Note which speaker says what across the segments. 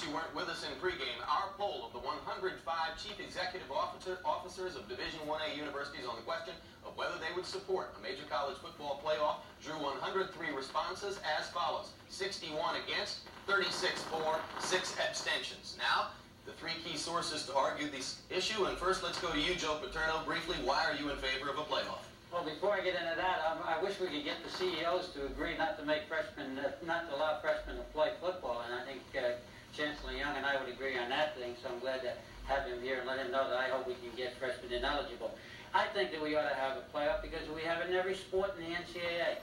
Speaker 1: case you weren't with us in pregame, our poll of the 105 chief executive officers of Division 1A universities on the question of whether they would support a major college football playoff drew 103 responses as follows: 61 against, 36 for, 6 abstentions. Now, the three key sources to argue this issue, and first let's go to you, Joe Paterno. Briefly, why are you in favor of a playoff?
Speaker 2: Well, before I get into that, I wish we could get the CEOs to agree not to allow freshmen to play football, and I think Chancellor Young and I would agree on that thing, so I'm glad to have him here and let him know that I hope we can get freshmen ineligible. I think that we ought to have a playoff because we have it in every sport in the NCAA.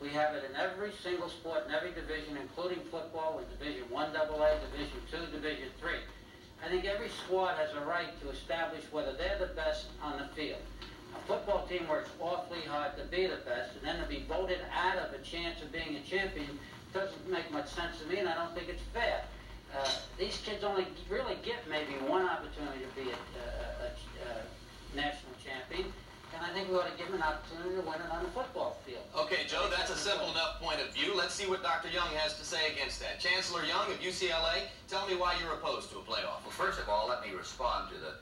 Speaker 2: We have it in every single sport in every division, including football with Division 1 AA, Division 2, Division 3. I think every squad has a right to establish whether they're the best on the field. A football team works awfully hard to be the best, and then to be voted out of a chance of being a champion doesn't make much sense to me, and I don't think it's fair. These kids only really get maybe one opportunity to be a national champion, and I think we ought to give them an opportunity to win it on the football field.
Speaker 1: Okay, Joe, that's a simple enough point of view. Let's see what Dr. Young has to say against that. Chancellor Young of UCLA, tell me why you're opposed to a playoff.
Speaker 3: Well, first of all, let me respond to the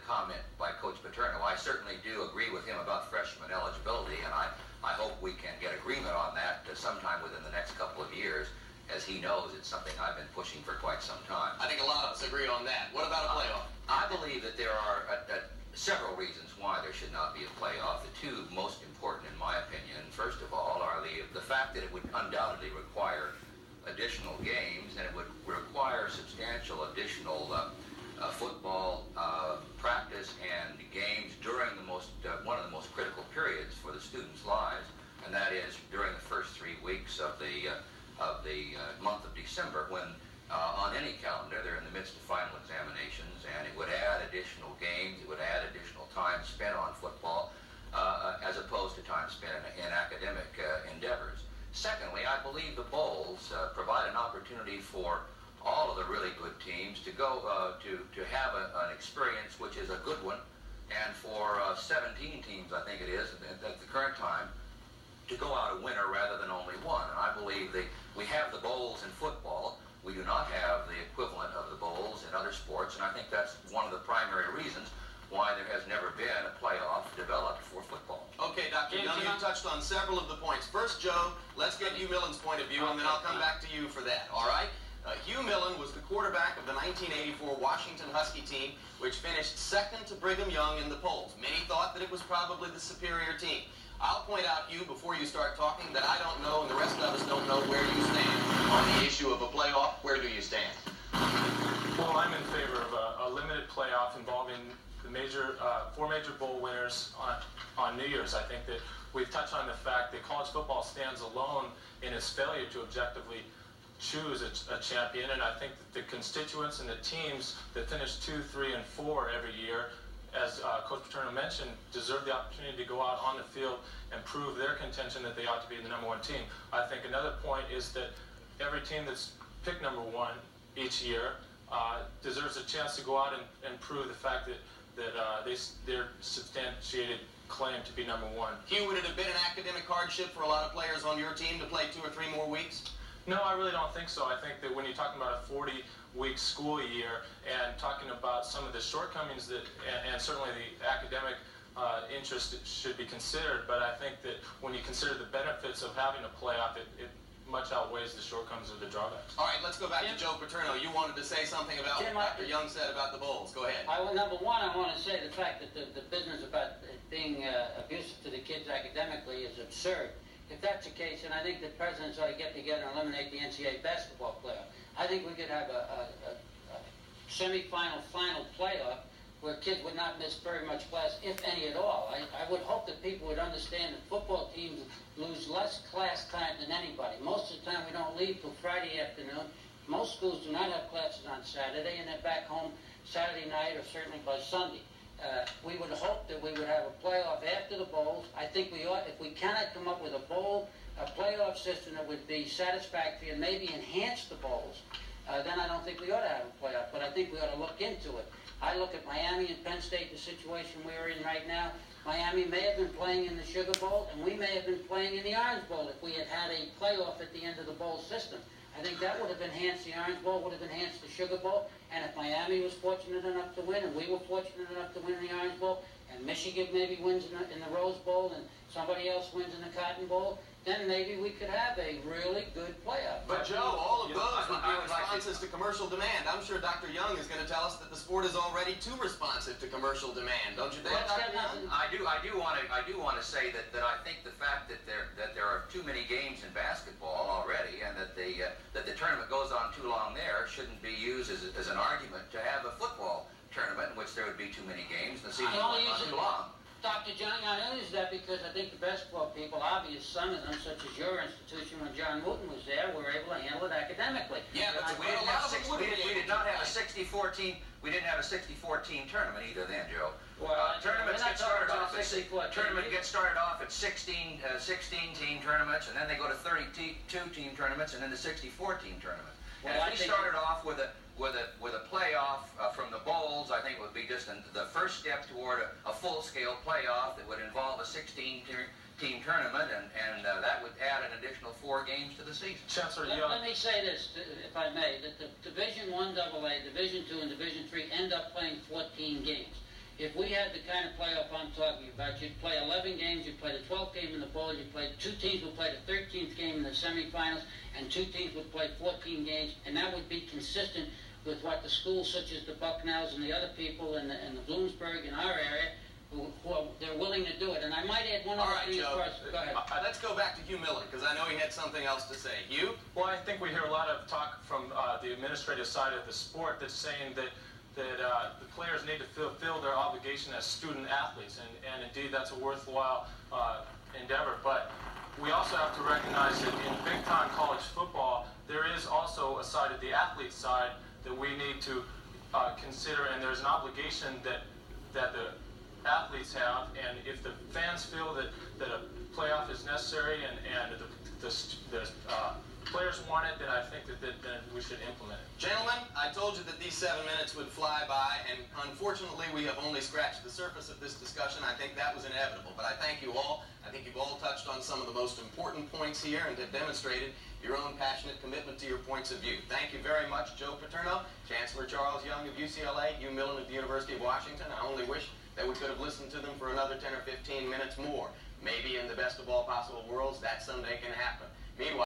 Speaker 3: comment by Coach Paterno. I certainly do agree with him about freshman eligibility, and I hope we can get agreement on that sometime within the next couple of years. As he knows, it's something I've been pushing for quite some time.
Speaker 1: I think a lot of us agree on that. What about a playoff?
Speaker 3: I believe that there are several reasons why there should not be a playoff. The two most important, in my opinion, first of all, are the fact that it would undoubtedly require additional games, and it would require substantial additional football practice and games during one of the most critical periods for the students' lives, and that is during the first 3 weeks of the month of December, when on any calendar they're in the midst of final examinations, and it would add additional games, it would add additional time spent on football as opposed to time spent in academic endeavors. Secondly, I believe the bowls provide an opportunity for all of the really good teams to go to have an experience which is a good one, and for 17 teams, I think it is, at the current time, to go out a winner rather than only one. And I believe we have the bowls in football. We do not have the equivalent of the bowls in other sports, and I think that's one of the primary reasons why there has never been a playoff developed for football.
Speaker 1: Okay, Dr. Young, you touched on several of the points. First, Joe, let's get Hugh Mullen's point of view, and then I'll come back to you for that, all right? Hugh Mullen was the quarterback of the 1984 Washington Husky team, which finished second to Brigham Young in the polls. Many thought that it was probably the superior team. I'll point out, Hugh, before you start talking, that I don't know, and the rest of us don't know where you stand on the issue of a playoff. Where do you stand?
Speaker 4: Well, I'm in favor of a limited playoff involving the four major bowl winners on New Year's. I think that we've touched on the fact that college football stands alone in its failure to objectively choose a champion, and I think that the constituents and the teams that finish 2, 3, and 4 every year, as Coach Paterno mentioned, deserve the opportunity to go out on the field and prove their contention that they ought to be the number one team. I think another point is that every team that's picked number one each year deserves a chance to go out and prove the fact that their substantiated claim to be number one.
Speaker 1: Hugh, would it have been an academic hardship for a lot of players on your team to play 2 or 3 more weeks?
Speaker 4: No, I really don't think so. I think that when you're talking about a 40-week school year and talking about some of the shortcomings and certainly the academic interest should be considered, but I think that when you consider the benefits of having a playoff, it much outweighs the shortcomings of the drawbacks.
Speaker 1: All right, let's go back to Joe Paterno. You wanted to say something about what Dr. Young said about the bowls. Go ahead.
Speaker 2: Number one, I want to say the fact that the business about being abusive to the kids academically is absurd. If that's the case, then I think the presidents ought to get together and eliminate the NCAA basketball playoff. I think we could have a semi-final, final playoff where kids would not miss very much class, if any at all. I would hope that people would understand that football teams lose less class time than anybody. Most of the time we don't leave till Friday afternoon. Most schools do not have classes on Saturday, and they're back home Saturday night or certainly by Sunday. We would hope that we would have a playoff after the bowls. I think we ought, if we cannot come up with a playoff system that would be satisfactory and maybe enhance the bowls, then I don't think we ought to have a playoff, but I think we ought to look into it. I look at Miami and Penn State, the situation we're in right now. Miami may have been playing in the Sugar Bowl, and we may have been playing in the Orange Bowl if we had had a playoff at the end of the bowl system. I think that would have enhanced the Orange Bowl, would have enhanced the Sugar Bowl, and if Miami was fortunate enough to win, and we were fortunate enough to win the Orange Bowl, and Michigan maybe wins in the Rose Bowl, and somebody else wins in the Cotton Bowl, then maybe we could have a really good playoff.
Speaker 1: But Joe, all of those would be responses to commercial demand. I'm sure Dr. Young is going to tell us that the sport is already too responsive to commercial demand, don't you think, Dr. Young?
Speaker 3: I do want to say that I think the fact that there are too many games in basketball already, and that the tournament goes on too long there, shouldn't be used as an argument to have a football tournament in which there would be too many games and the season goes on too long.
Speaker 2: Dr. Young, I use that because I think the basketball people, obvious, some of them, such as your institution when John Wooten was there, were able to handle it academically.
Speaker 3: Yeah, but we didn't have a 64 team. We didn't have a 64 team tournament either then, Joe.
Speaker 2: Well,
Speaker 3: tournaments get started off at 16 team tournaments, and then they go to 32 team tournaments, and then the 64 team tournament.
Speaker 2: Well,
Speaker 3: and if we started off with a playoff from the bowls, I think it would be just the first step toward a full-scale playoff that would involve a 16-team tournament, and that would add an additional 4 games to the season.
Speaker 4: Chancellor,
Speaker 2: let me say this, if I may, that the Division I AA, Division II, and Division III end up playing 14 games. If we had the kind of playoff I'm talking about, you'd play 11 games, you'd play the 12th game in the bowl, you'd play 2 teams would play the 13th game in the semifinals, and 2 teams would play 14 games, and that would be consistent with what the schools such as the Bucknells and the other people in the Bloomsburg in our area, they're willing to do it. And I might add one other thing as far as... Go ahead.
Speaker 1: Let's go back to Hugh Mullen, because I know he had something else to say. Hugh?
Speaker 4: Well, I think we hear a lot of talk from the administrative side of the sport that's saying that the players need to fulfill their obligation as student athletes, and indeed that's a worthwhile endeavor. But we also have to recognize that in big-time college football, there is also a side of the athlete side that we need to consider, and there's an obligation that the athletes have, and if the fans feel that a playoff is necessary and the players want it, then I think that then we should implement it.
Speaker 1: Gentlemen, I told you that these 7 minutes would fly by, and unfortunately we have only scratched the surface of this discussion. I think that was inevitable, but I thank you all. I think you've all touched on some of the most important points here and have demonstrated your own passionate commitment to your points of view. Thank you very much, Joe Paterno, Chancellor Charles Young of UCLA, Hugh Mullen of the University of Washington. I only wish that we could have listened to them for another 10 or 15 minutes more. Maybe in the best of all possible worlds, that someday can happen. Meanwhile,